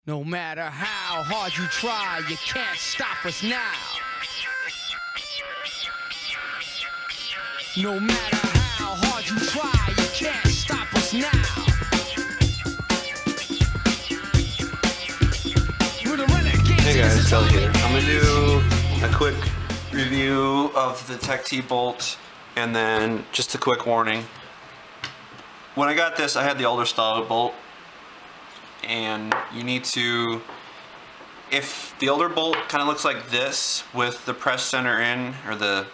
No matter how hard you try, you can't stop us now. No matter how hard you try, you can't stop us now. We're the renegades. Hey guys, Phil here. I'm going to do a quick review of the Techt bolt and then just a quick warning. When I got this, I had the older style bolt, and you need to, if the older bolt kind of looks like this with the press center in, or the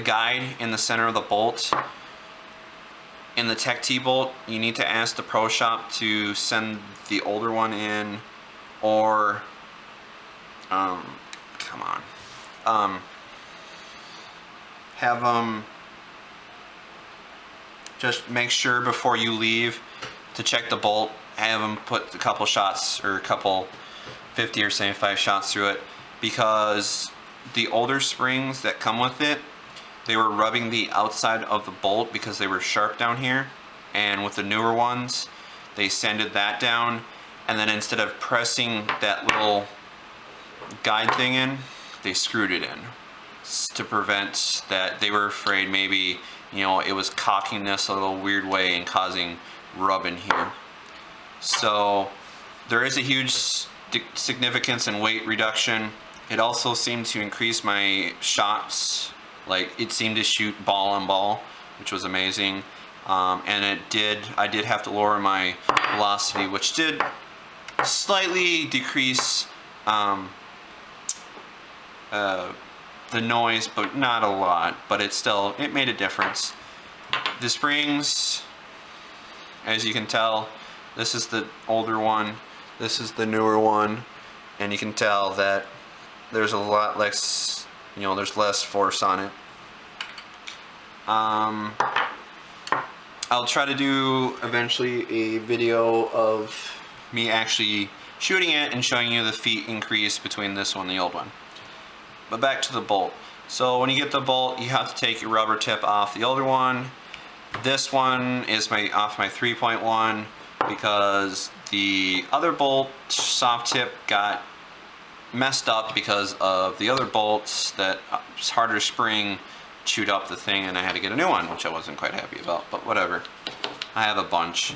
guide in the center of the bolt, in the Techt bolt, you need to ask the pro shop to send the older one in, or have them just make sure before you leave to check the bolt, have them put a couple shots, or a couple 50 or 75 shots through it, because the older springs that come with it, they were rubbing the outside of the bolt because they were sharp down here, and with the newer ones they sanded that down, and then instead of pressing that little guide thing in, they screwed it in to prevent that. They were afraid maybe, you know, it was cocking this a little weird way and causing rub in here. So there is a huge significance in weight reduction. It also seemed to increase my shots. Like, it seemed to shoot ball on ball, which was amazing. And I did have to lower my velocity, which did slightly decrease the noise, but not a lot. But it made a difference. The springs, as you can tell, this is the older one, this is the newer one, and you can tell that there's a lot less, you know, there's less force on it. I'll try to do eventually a video of me actually shooting it and showing you the feet increase between this one and the old one. But back to the bolt. So when you get the bolt, you have to take your rubber tip off the older one. This one is off my 3.1 because the other bolt soft tip got messed up because of the other bolts that harder spring chewed up the thing, and I had to get a new one, which I wasn't quite happy about, but whatever. I have a bunch.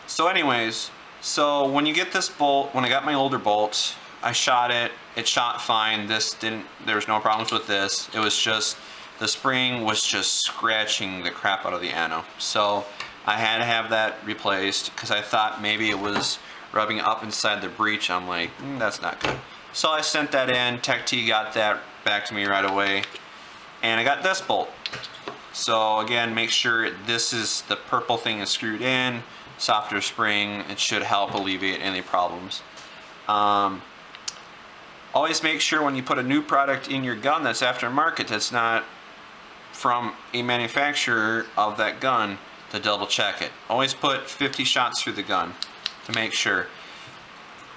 So anyways, so when you get this bolt, when I got my older bolt, I shot it. It shot fine. There was no problems with this. It was just, the spring was just scratching the crap out of the ano. So I had to have that replaced because I thought maybe it was rubbing up inside the breech. I'm like, that's not good. So I sent that in. Techt got that back to me right away. And I got this bolt. So again, make sure the purple thing is screwed in, softer spring. It should help alleviate any problems. Always make sure when you put a new product in your gun that's aftermarket, that's not from a manufacturer of that gun, to double check it. Always put 50 shots through the gun to make sure.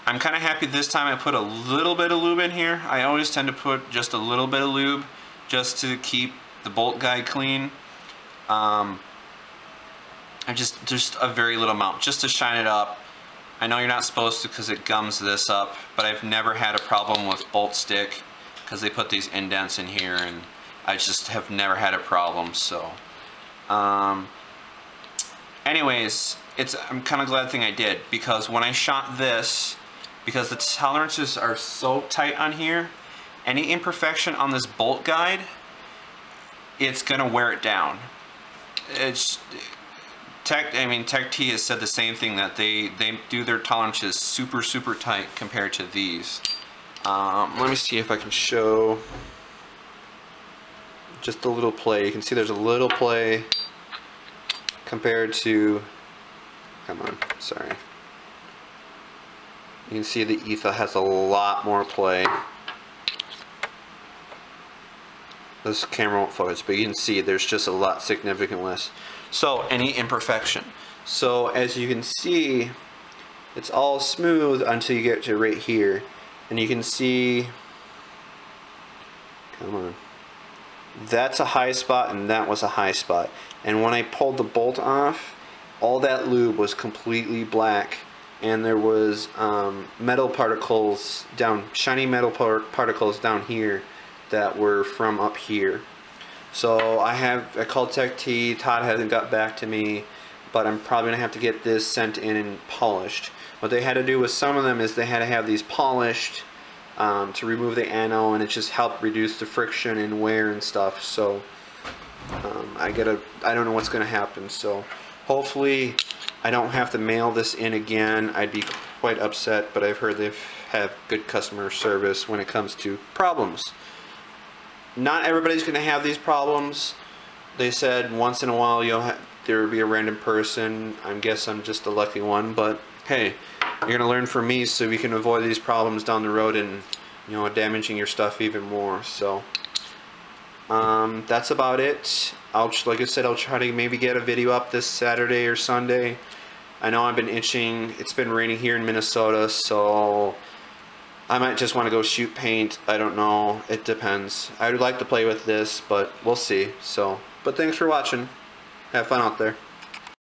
I'm kind of happy this time I put a little bit of lube in here. I always tend to put just a little bit of lube just to keep the bolt guide clean. Just a very little amount, just to shine it up. I know you're not supposed to because it gums this up, but I've never had a problem with bolt stick because they put these indents in here, and I just have never had a problem. So anyways, I'm kind of glad thing I did, because when I shot this, because the tolerances are so tight on here, any imperfection on this bolt guide, it's gonna wear it down. Techt has said the same thing, that they do their tolerances super tight compared to these. Let me see if I can show just a little play. You can see there's a little play compared to, come on, sorry. You can see the etha has a lot more play. This camera won't focus, but you can see there's just a lot significant less. So any imperfection. So as you can see, it's all smooth until you get to right here. And you can see, come on, that's a high spot and that was a high spot. And when I pulled the bolt off, all that lube was completely black and there was metal particles down, shiny metal particles down here that were from up here. So I called Techt. Todd hasn't got back to me, but I'm probably gonna have to get this sent in and polished. What they had to do with some of them is they had to have these polished to remove the anode, and it just helped reduce the friction and wear and stuff. So I don't know what's gonna happen. So hopefully I don't have to mail this in again. I'd be quite upset, but I've heard they have good customer service when it comes to problems. Not everybody's going to have these problems. They said once in a while there will be a random person. I guess I'm just a lucky one, but hey, you're going to learn from me so we can avoid these problems down the road and, you know, damaging your stuff even more. So that's about it. Like I said, I'll try to maybe get a video up this Saturday or Sunday. I know I've been itching. It's been raining here in Minnesota, so I might just want to go shoot paint. I don't know. It depends. I would like to play with this, but we'll see. So, but thanks for watching. Have fun out there.